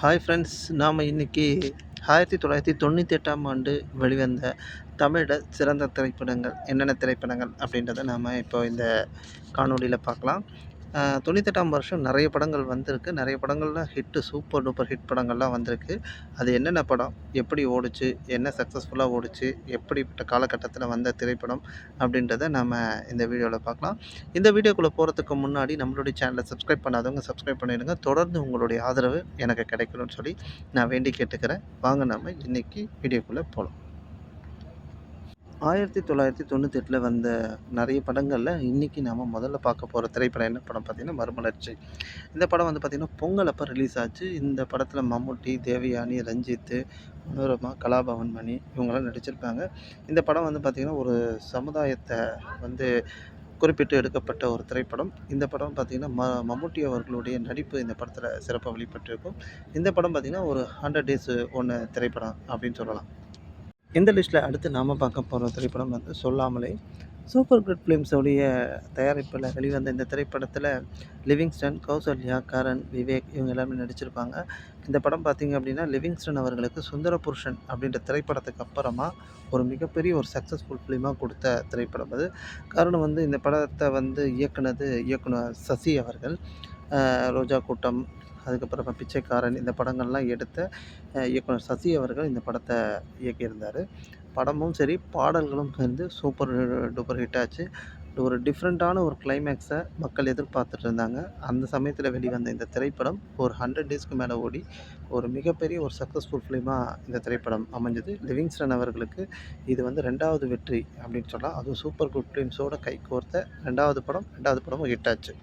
Hi friends, நாம் இன்னைக்கு 1998ஆம் ஆண்டு வெளிவந்த தமிழோட சிறந்த திரைப்படங்கள் என்னென்ன திரைப்படங்கள் அப்படின்றத நாம் இப்போ இந்த காணொளியில் பார்க்கலாம். 98ஆம் வருஷம் நிறைய படங்கள் வந்திருக்கு. நிறைய படங்கள்லாம் ஹிட்டு, சூப்பர் டூப்பர் ஹிட் படங்கள்லாம் வந்திருக்கு. அது என்னென்ன படம், எப்படி ஓடுச்சு, என்ன சக்ஸஸ்ஃபுல்லாக ஓடுச்சு, எப்படிப்பட்ட காலகட்டத்தில் வந்த திரைப்படம் அப்படின்றத நம்ம இந்த வீடியோவில் பார்க்கலாம். இந்த வீடியோக்குள்ளே போகிறதுக்கு முன்னாடி நம்மளுடைய சேனலை சப்ஸ்கிரைப் பண்ணாதவங்க சப்ஸ்கிரைப் பண்ணிடுங்க. தொடர்ந்து உங்களுடைய ஆதரவு எனக்கு கிடைக்கணும்னு சொல்லி நான் வேண்டி கேட்டுக்கிறேன். வாங்க நம்ம இன்னைக்கு வீடியோக்குள்ளே போகலாம். 1998 வந்த நிறைய படங்கள்ல இன்னைக்கு நாம முதல்ல பார்க்க போற திரைப்படம் என்ன படம் பார்த்தீங்கன்னா, மறுமலர்ச்சி. இந்த படம் வந்து பார்த்தீங்கன்னா, பொங்கல் அப்ப ரிலீஸ் ஆச்சு. இந்த படத்துல மம்முட்டி, தேவயானி, ரஞ்சித், மனோரமா, கலாபவன் மணி இவங்கலாம் நடிச்சிருப்பாங்க. இந்த படம் வந்து பார்த்தீங்கன்னா, ஒரு சமுதாயத்த வந்து குறிப்பிட்டு எடுக்கப்பட்ட ஒரு திரைப்படம். இந்த படம் பார்த்தீங்கன்னா, மம்முட்டி அவர்களுடைய நடிப்பு இந்த படத்துல சிறப்பா வெளிப்பட்டிருக்கும். இந்த படம் பார்த்தீங்கன்னா, ஒரு 100 டேஸ் ஒண்ணு திரைப்படம் அப்படின்னு சொல்லலாம். இந்த லிஸ்ட்டில் அடுத்து நாம் பார்க்க போகிற திரைப்படம் வந்து சொல்லாமலே. சூப்பர் குட் ஃபிலிம்ஸோடைய தயாரிப்பில் வெளிவந்த இந்த திரைப்படத்தில் லிவிங்ஸ்டன், கௌசல்யா, கரண், விவேக் இவங்க எல்லாமே நடிச்சிருப்பாங்க. இந்த படம் பார்த்திங்க அப்படின்னா, லிவிங்ஸ்டன் அவர்களுக்கு சுந்தர புருஷன் அப்படின்ற திரைப்படத்துக்கு அப்புறமா ஒரு மிகப்பெரிய ஒரு சக்ஸஸ்ஃபுல் ஃபிலிமாக கொடுத்த திரைப்படம் அது. காரணம் வந்து இந்த படத்தை வந்து இயக்குனர் சசி அவர்கள். ரோஜா கூட்டம், அதுக்கப்புறமா பிச்சைக்காரன் இந்த படங்கள்லாம் எடுத்த இயக்குனர் சசி அவர்கள் இந்த படத்தை இயக்கியிருந்தார். படமும் சரி, பாடல்களும் வந்து சூப்பர் டூப்பர் ஹிட் ஆச்சு. ஒரு டிஃப்ரெண்ட்டான ஒரு கிளைமேக்ஸை மக்கள் எதிர்பார்த்துட்டு இருந்தாங்க. அந்த சமயத்தில் வெளிவந்த இந்த திரைப்படம் ஒரு 100 டேஸ்க்கு மேலே ஓடி ஒரு மிகப்பெரிய ஒரு சக்ஸஸ்ஃபுல் ஃபிலிமாக இந்த திரைப்படம் அமைஞ்சது. லிவிங்ஸ்டன் அவர்களுக்கு இது வந்து 2வது வெற்றி அப்படின்னு சொல்லலாம். அதுவும் சூப்பர் குட் ஃபிலிம்ஸோட கைகோர்த்த 2வது படமும் ஹிட் ஆச்சு.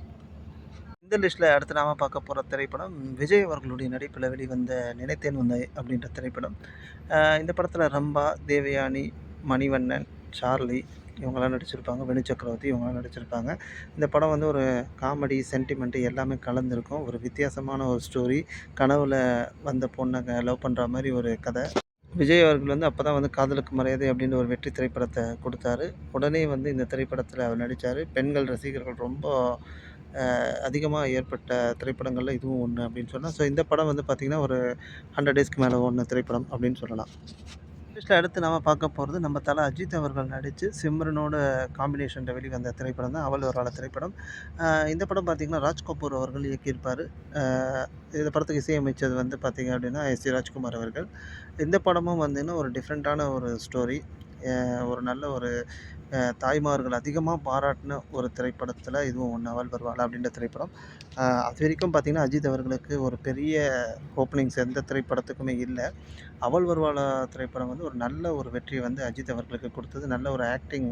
இந்த லிஸ்ட்டில் அடுத்து நாம் பார்க்க போகிற திரைப்படம் விஜய் அவர்களுடைய நடிப்பில் வெளிவந்த நினைத்தேன் வந்தாய் அப்படின்ற திரைப்படம். இந்த படத்தில் ரம்பா, தேவயானி, மணிவண்ணன், சார்லி இவங்கெல்லாம் நடிச்சிருப்பாங்க. வேணு சக்கரவர்த்தி இவங்கெல்லாம் நடிச்சிருப்பாங்க. இந்த படம் வந்து ஒரு காமெடி, சென்டிமெண்ட்டு எல்லாமே கலந்துருக்கும். ஒரு வித்தியாசமான ஒரு ஸ்டோரி. கனவுல வந்த பொண்ணை லவ் பண்ணுற மாதிரி ஒரு கதை. விஜய் அவர்கள் வந்து அப்போ தான் வந்து காதலுக்கு மரியாதை அப்படின்ற ஒரு வெற்றி திரைப்படத்தை கொடுத்தாரு. உடனே வந்து இந்த திரைப்படத்தில் அவர் நடித்தார். பெண்கள் ரசிகர்கள் ரொம்ப அதிகமா ஏற்பட்ட திரைப்படங்கள்ல இதுவும் ஒண்ணு அப்படின்னு சொல்லலாம். ஸோ இந்த படம் வந்து பார்த்தீங்கன்னா, ஒரு 100 டேஸ்க்கு மேல ஓடுன திரைப்படம் அப்படின்னு சொல்லலாம். லிஸ்ட்ல அடுத்து நாம பார்க்க போறது நம்ம தல அஜித் அவர்கள் நடிச்சு சிம்ரனோட காம்பினேஷன்ல வெளிவந்த திரைப்படம் தான் அவள் ஒரு ஆள திரைப்படம். இந்த படம் பார்த்தீங்கன்னா, ராஜ் கபூர் அவர்கள் இயக்கியிருப்பாரு. அ இந்த படத்துக்கு இசையமைச்சது வந்து பார்த்தீங்க அப்படின்னா, எஸ்.ஏ. ராஜ்குமார் அவர்கள். இந்த படமும் வந்துன்னா ஒரு டிஃப்ரெண்ட்டான ஒரு ஸ்டோரி. ஒரு நல்ல ஒரு தாய்மார்கள் அதிகமாக பாராட்டின ஒரு திரைப்படத்தில் இதுவும் ஒன்று, அவள் வருவாளா அப்படின்ற திரைப்படம். அது வரைக்கும் பார்த்திங்கன்னா, அஜித் அவர்களுக்கு ஒரு பெரிய ஓப்பனிங்ஸ் எந்த திரைப்படத்துக்குமே இல்லை. அவள் வருவாளா திரைப்படம் வந்து ஒரு நல்ல ஒரு வெற்றியை வந்து அஜித் அவர்களுக்கு கொடுத்தது. நல்ல ஒரு ஆக்டிங்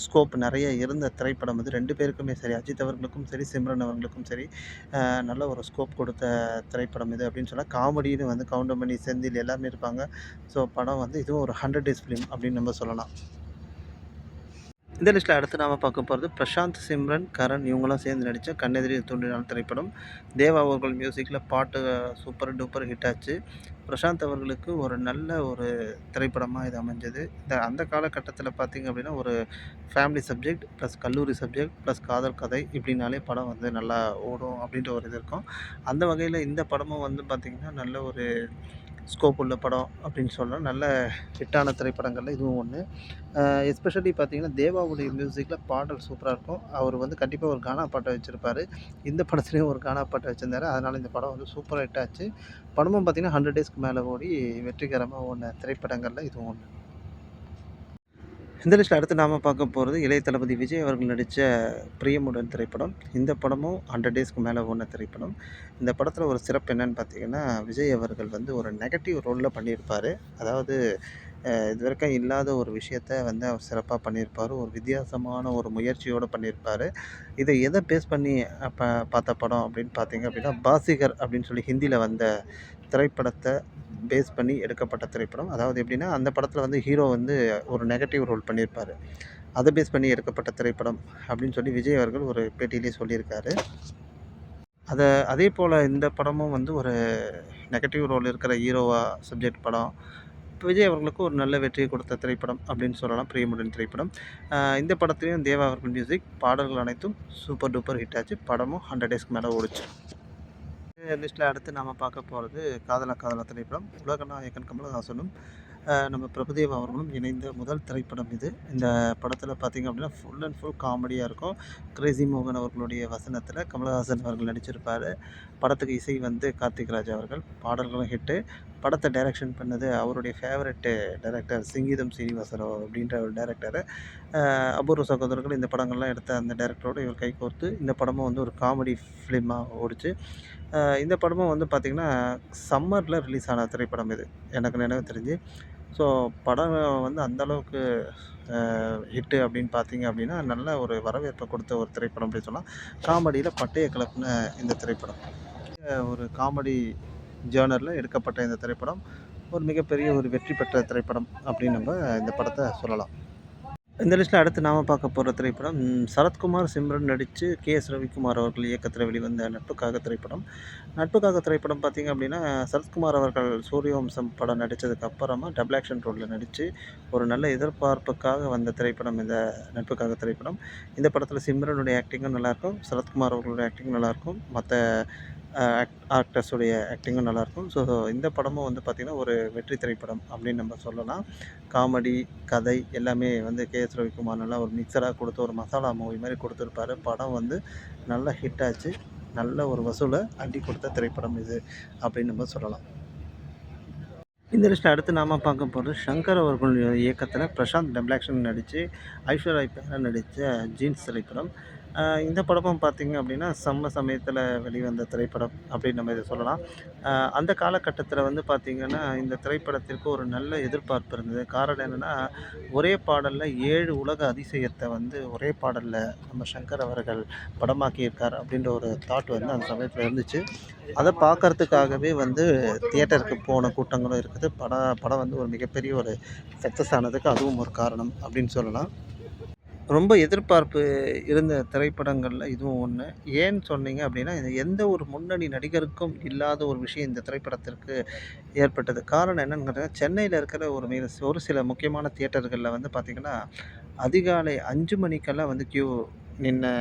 ஸ்கோப் நிறைய இருந்த திரைப்படம் இது. 2 பேருக்குமே சரி, அஜித் அவர்களுக்கும் சரி, சிம்ரன் அவர்களுக்கும் சரி, நல்ல ஒரு ஸ்கோப் கொடுத்த திரைப்படம் இது அப்படின்னு சொன்னால், காமெடின்னு வந்து கவுண்டமணி, செந்தில் எல்லாருமே இருப்பாங்க. ஸோ படம் வந்து இதுவும் ஒரு 100 டேஸ் ஃபிலிம் அப்படின்னு நம்ம சொல்லலாம். இந்த லிஸ்ட்டில் அடுத்து நாம் பார்க்க போகிறது பிரசாந்த், சிம்ரன், கரண் இவங்களாம் சேர்ந்து நடித்த கண்ணெதிரே தோன்றினாள் திரைப்படம். தேவா அவர்கள் மியூசிக்கில் பாட்டு சூப்பர் டூப்பர் ஹிட் ஆச்சு. பிரசாந்த் அவர்களுக்கு ஒரு நல்ல ஒரு திரைப்படமாக இது அமைஞ்சது. அந்த காலகட்டத்தில் பார்த்திங்க அப்படின்னா, ஒரு ஃபேமிலி சப்ஜெக்ட் ப்ளஸ் கல்லூரி சப்ஜெக்ட் ப்ளஸ் காதல் கதை இப்படினாலே படம் வந்து நல்லா ஓடும் அப்படின்ற ஒரு இது இருக்கும். அந்த வகையில் இந்த படமும் வந்து பார்த்திங்கன்னா, நல்ல ஒரு ஸ்கோப் உள்ள படம் அப்படின்னு சொல்லலாம். நல்ல ஹிட்டான திரைப்படங்கள்ல இதுவும் ஒன்று. எஸ்பெஷலி பார்த்தீங்கன்னா, தேவாவுடைய மியூசிக்கில் பாடல் சூப்பராக இருக்கும். அவர் வந்து கண்டிப்பாக ஒரு கானா பாட்ட வச்சிருப்பாரு. இந்த படத்துலேயும் ஒரு கானா பாட்ட வச்சிருந்தாரு. அதனால இந்த படம் வந்து சூப்பரா ஹிட் ஆச்சு. படமும் பார்த்தீங்கன்னா, 100 டேஸ்க்கு மேல ஓடி வெற்றிகரமா ஓடுன திரைப்படங்கள்ல இதுவும் ஒண்ணு. இந்த லிஸ்ட்ல அடுத்து நாம பார்க்க போறது இளைய தளபதி விஜய் அவர்கள் நடிச்ச பிரியமுடன் திரைப்படம். இந்த படமும் 100 டேஸ்க்கு மேல ஓடுன திரைப்படம். இந்த படத்துல ஒரு சிறப்பு என்னன்னு பார்த்தீங்கன்னா, விஜய் அவர்கள் வந்து ஒரு நெகட்டிவ் ரோல்ல பண்ணியிருப்பாரு. அதாவது இதுவரைக்கும் இல்லாத ஒரு விஷயத்த வந்து அவர் சிறப்பா பண்ணியிருப்பாரு. ஒரு வித்தியாசமான ஒரு முயற்சியோட பண்ணியிருப்பாரு. இத எத பேஸ் பண்ணி பார்த்த படம் அப்படின்னு பார்த்தீங்க அப்படின்னா, பாசிகர் அப்படின்னு சொல்லி ஹிந்தியில வந்த திரைப்படத்த பேஸ் பண்ணி எடுக்கப்பட்ட திரைப்படம். அதாவது எப்படின்னா, அந்த படத்துல வந்து ஹீரோ வந்து ஒரு நெகட்டிவ் ரோல் பண்ணியிருப்பாரு. அத பேஸ் பண்ணி எடுக்கப்பட்ட திரைப்படம் அப்படின்னு சொல்லி விஜய் அவர்கள் ஒரு பேட்டியிலேயே சொல்லியிருக்காரு. அத அதேபோல இந்த படமும் வந்து ஒரு நெகட்டிவ் ரோல் இருக்கிற ஹீரோவா சப்ஜெக்ட் படம். விஜய் அவர்களுக்கு ஒரு நல்ல வெற்றியை கொடுத்த திரைப்படம் அப்படின்னு சொல்லலாம், பிரியமுடன் திரைப்படம். இந்த படத்துலேயும் தேவா அவர்கள் மியூசிக், பாடல்கள் அனைத்தும் சூப்பர் டூப்பர் ஹிட் ஆச்சு. படமும் 100 டேஸ்க்கு மேலே ஓடுச்சு. லிஸ்ட்டில் அடுத்து நாம் பார்க்க போகிறது காதலா காதலா திரைப்படம். உலகநாயகன் கமலஹாசனும் நம்ம பிரபுதேவா அவர்களும் இணைந்த முதல் திரைப்படம் இது. இந்த படத்தில் பார்த்திங்க அப்படின்னா ஃபுல் அண்ட் ஃபுல் காமெடியாக இருக்கும். கிரேசி மோகன் அவர்களுடைய வசனத்தில் கமலஹாசன் அவர்கள் நடிச்சிருப்பார். படத்துக்கு இசை வந்து கார்த்திக் ராஜ் அவர்கள். பாடல்களும் ஹிட்டு. படத்தை டைரக்ஷன் பண்ணது அவருடைய ஃபேவரெட்டு டைரக்டர் சிங்கீதம் சீனிவாசராவ் அப்படின்ற ஒரு டைரக்டரு. அபூர்வ சகோதரர்கள் இந்த படங்கள்லாம் எடுத்த அந்த டைரக்டரோடு இவர் கைகோர்த்து இந்த படமும் வந்து ஒரு காமெடி ஃபிலிமாக ஓடிச்சு. இந்த படமும் வந்து பார்த்திங்கன்னா சம்மரில் ரிலீஸ் ஆன திரைப்படம் இது எனக்கு நினைவு தெரிஞ்சு. ஸோ படம் வந்து அந்தளவுக்கு ஹிட்டு அப்படின்னு பார்த்தீங்க அப்படின்னா நல்ல ஒரு வரவேற்பை கொடுத்த ஒரு திரைப்படம் அப்படின்னு சொல்லலாம். காமெடியில் பட்டைய கிளப்புன இந்த திரைப்படம் ஒரு காமெடி ஜேர்னரில் எடுக்கப்பட்ட இந்த திரைப்படம் ஒரு மிகப்பெரிய ஒரு வெற்றி பெற்ற திரைப்படம் அப்படின்னு நம்ம இந்த படத்தை சொல்லலாம். இந்த லிஸ்ட்டில் அடுத்து நாம் பார்க்க போகிற திரைப்படம் சரத்குமார், சிம்ரன் நடித்து கே.எஸ். ரவிக்குமார் அவர்கள் இயக்கத்தில் வெளிவந்த நட்புக்காக திரைப்படம். நட்புக்காக திரைப்படம் பார்த்திங்க அப்படின்னா சரத்குமார் அவர்கள் சூரியவம்சம் படம் நடித்ததுக்கு அப்புறமா டபுள் ஆக்ஷன் ரோலில் நடித்து ஒரு நல்ல எதிர்பார்ப்புக்காக வந்த திரைப்படம் இந்த நட்புக்காக திரைப்படம். இந்த படத்தில் சிம்ரனுடைய ஆக்டிங்கும் நல்லாயிருக்கும், சரத்குமார் அவர்களுடைய ஆக்டிங்கும் நல்லாயிருக்கும், மற்ற ஆக்டர்ஸுடைய ஆக்டிங்கும் நல்லாயிருக்கும். ஸோ இந்த படமும் வந்து பார்த்திங்கன்னா ஒரு வெற்றி திரைப்படம் அப்படின்னு நம்ம சொல்லலாம். காமெடி, கதை எல்லாமே வந்து கே.எஸ். ரவிக்குமார் நல்லா ஒரு மிக்சராக கொடுத்து ஒரு மசாலா மூவி மாதிரி கொடுத்துருப்பாரு. படம் வந்து நல்லா ஹிட் ஆச்சு. நல்ல ஒரு வசூலை அள்ளி கொடுத்த திரைப்படம் இது அப்படின்னு நம்ம சொல்லலாம். இந்த லிஸ்ட்டில் அடுத்து நாம் பார்க்க போகிறது சங்கர் அவர்கள் இயக்கத்தில் பிரசாந்த் டபுள் ஆக்ஷன் நடித்து ஐஸ்வர்யா ராய் பேரா நடித்த ஜீன்ஸ் திரைப்படம். இந்த படமும் பார்த்திங்க அப்படின்னா சமயத்தில் வெளிவந்த திரைப்படம் அப்படின்னு நம்ம இதை சொல்லலாம். அந்த காலகட்டத்தில் வந்து பார்த்திங்கன்னா இந்த திரைப்படத்திற்கு ஒரு நல்ல எதிர்பார்ப்பு இருந்தது. காரணம் என்னென்னா ஒரே பாடலில் 7 உலக அதிசயத்தை வந்து ஒரே பாடலில் நம்ம சங்கர் அவர்கள் படமாக்கியிருக்கார் அப்படின்ற ஒரு தாட் வந்து அந்த சமயத்தில் இருந்துச்சு. அதை பார்க்கறதுக்காகவே வந்து தியேட்டருக்கு போன கூட்டங்களும் இருக்குது. படம் வந்து ஒரு மிகப்பெரிய ஒரு சக்ஸஸ் ஆனதுக்கு அதுவும் ஒரு காரணம் அப்படின்னு சொல்லலாம். ரொம்ப எதிர்பார்ப்பு இருந்த திரைப்படங்களில் இதுவும் ஒன்று. ஏன்னு சொன்னீங்க அப்படின்னா, இது எந்த ஒரு முன்னணி நடிகருக்கும் இல்லாத ஒரு விஷயம் இந்த திரைப்படத்திற்கு ஏற்பட்டது. காரணம் என்னன்னு கேட்டீங்கன்னா, சென்னையில இருக்கிற ஒரு சில முக்கியமான தியேட்டர்களில் வந்து பார்த்திங்கன்னா, அதிகாலை 5 மணிக்கெல்லாம் வந்து நின்ன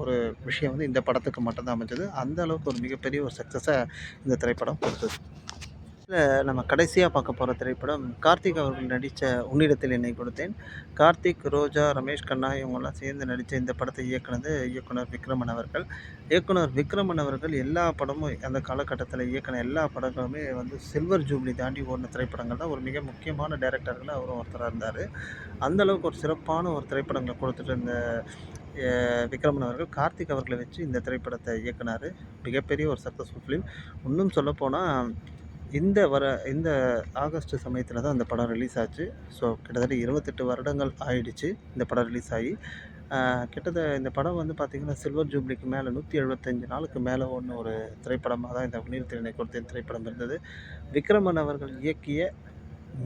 ஒரு விஷயம் வந்து இந்த படத்துக்கு மட்டும் தான் அமைஞ்சது. அந்த அளவுக்கு ஒரு மிகப்பெரிய ஒரு சக்ஸஸை இந்த திரைப்படம் கொடுத்தது. இதில் நம்ம கடைசியாக பார்க்க போகிற திரைப்படம் கார்த்திக் அவர்கள் நடித்த உன்னிடத்தில் என்னை கொடுத்தேன். கார்த்திக், ரோஜா, ரமேஷ் கண்ணா இவங்கெல்லாம் சேர்ந்து நடித்த இந்த படத்தை இயக்குனது இயக்குனர் விக்ரமன் அவர்கள். இயக்குனர் விக்ரமன் அவர்கள் எல்லா படமும் அந்த காலகட்டத்தில் இயக்குன எல்லா படங்களுமே வந்து சில்வர் ஜூப்ளி தாண்டி ஓடின திரைப்படங்கள் தான். ஒரு மிக முக்கியமான டைரக்டர்களில் அவரும் ஒருத்தராக இருந்தார். அந்தளவுக்கு ஒரு சிறப்பான ஒரு திரைப்படங்களை கொடுத்துட்டு இருந்த விக்ரமன் அவர்கள் கார்த்திக் அவர்களை வச்சு இந்த திரைப்படத்தை இயக்குனார். மிகப்பெரிய ஒரு சக்ஸஸ்ஃபுல் ஃபிலிம். இன்னும் சொல்லப்போனால் இந்த ஆகஸ்ட் சமயத்தில் தான் அந்த படம் ரிலீஸ் ஆச்சு. ஸோ கிட்டத்தட்ட 28 வருடங்கள் ஆயிடுச்சு இந்த படம் ரிலீஸ் ஆகி. இந்த படம் வந்து பார்த்திங்கன்னா சில்வர் ஜூப்ளிக்கு மேலே 175 நாளுக்கு மேலே ஓடின ஒரு திரைப்படமாக தான் இந்த உன்னிடத்தில் என்னை கொடுத்தேன் திரைப்படம் இருந்தது. விக்ரமன் அவர்கள் இயக்கிய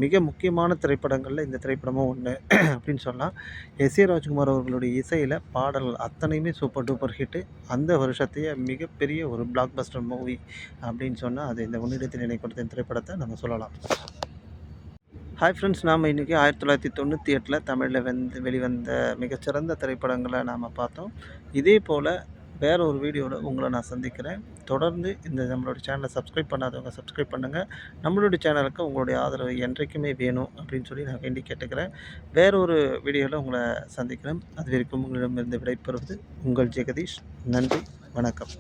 மிக முக்கியமான திரைப்படங்களில் இந்த திரைப்படமும் ஒன்று அப்படின்னு சொல்லலாம். எஸ்.ஏ. ராஜ்குமார் அவர்களுடைய இசையில் பாடல்கள் அத்தனையுமே சூப்பர் டூப்பர் ஹிட்டு. அந்த வருஷத்தையே மிகப்பெரிய ஒரு பிளாக் பஸ்டர் மூவி அப்படின்னு சொன்னால் அது இந்த உன்னிடத்தில் என்னை கொடுத்த திரைப்படத்தை நம்ம சொல்லலாம். ஹாய் ஃப்ரெண்ட்ஸ், நாம் இன்றைக்கி 1998 தமிழில் வெளிவந்த மிகச்சிறந்த திரைப்படங்களை நாம் பார்த்தோம். இதே போல் வேறு ஒரு வீடியோவில் உங்களை நான் சந்திக்கிறேன். தொடர்ந்து இந்த நம்மளோட சேனலை சப்ஸ்கிரைப் பண்ணாதவங்க சப்ஸ்கிரைப் பண்ணுங்கள். நம்மளுடைய சேனலுக்கு உங்களுடைய ஆதரவு என்றைக்குமே வேணும் அப்படின்னு சொல்லி நான் வேண்டி கேட்டுக்கிறேன். வேறு ஒரு வீடியோவில் உங்களை சந்திக்கிறேன். அது வரைக்கும் உங்களிடமிருந்து விடைபெறுவது உங்கள் ஜெகதீஷ். நன்றி, வணக்கம்.